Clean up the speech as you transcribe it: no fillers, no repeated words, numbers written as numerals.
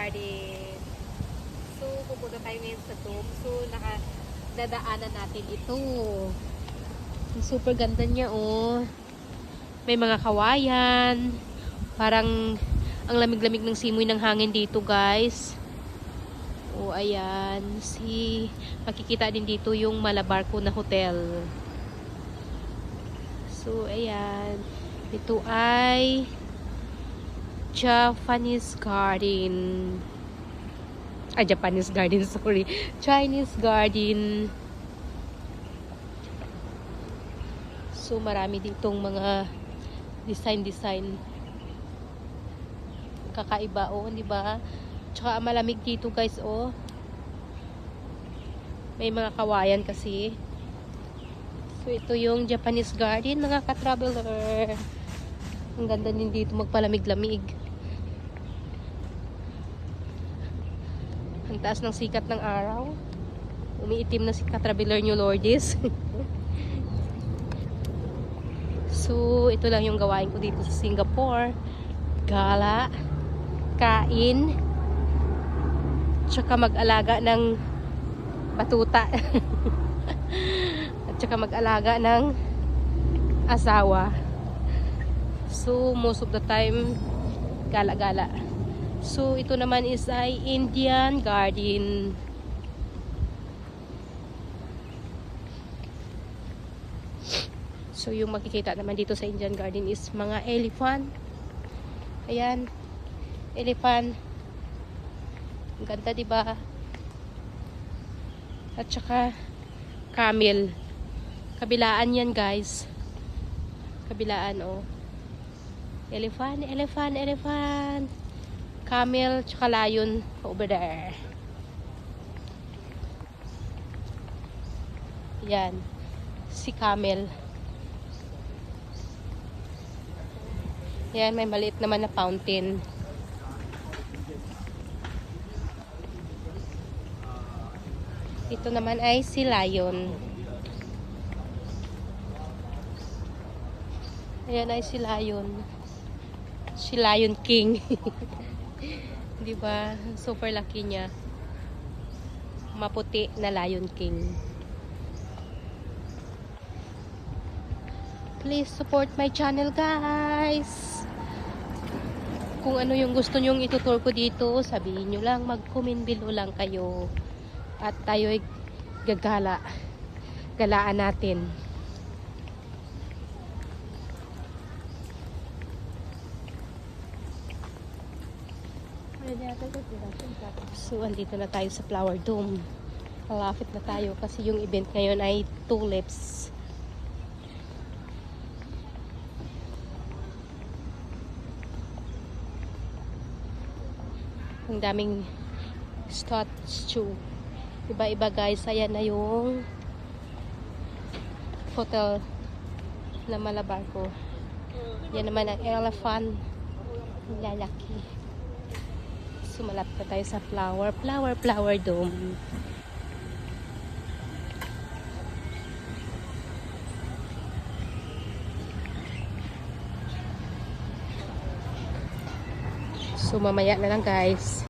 Garden. So, pupunta tayo ngayon sa dome. So, nakadadaanan natin ito. Super ganda niya, oh. May mga kawayan. Parang ang lamig-lamig ng simoy ng hangin dito, guys. Oh, ayan. Makikita din dito yung Malabarco na hotel. So, ayan. Ito ay Japanese Garden. Japanese Garden, sorry. Chinese Garden. So, marami ditong mga design. Kakaiba, oh, di ba? Tsaka malamig dito, guys, oh. May mga kawayan kasi. So, ito yung Japanese Garden, mga ka-traveler. Ang ganda din dito magpalamig-lamig. Ang taas ng sikat ng araw. Umiitim na si ka-traveler nyo, Lourdes. So, ito lang yung gawain ko dito sa Singapore. Gala, kain, tsaka mag-alaga ng batuta. At tsaka mag-alaga ng asawa. So, most of the time, gala-gala. So, ito naman is ay Indian Garden. So, yung makikita naman dito sa Indian Garden is mga elephant. Ayan. Elephant. Ang ganda, diba? At saka, camel. Kabilaan yan, guys. Kabilaan, oh. Elephant. Camel, tsaka lion over there. Yan. Si camel. Yan, may maliit naman na fountain. Ito naman ay si lion. Ayan ay si lion. Si Lion King. Diba? Super laki niya. Maputi na Lion King. Please support my channel, guys. Kung ano yung gusto nyong itutur ko dito, sabihin nyo lang, mag-comment below lang kayo. At tayo ay gagala. Galaan natin. So, andito na tayo sa Flower Dome. Malapit na tayo kasi yung event ngayon ay tulips. Ang daming statue. Iba-iba, guys. Ayan na yung hotel na Malabarco. Yan naman ang elephant. Lalaki. Sumalap na tayo sa Flower Dome. So, mamaya na lang, guys.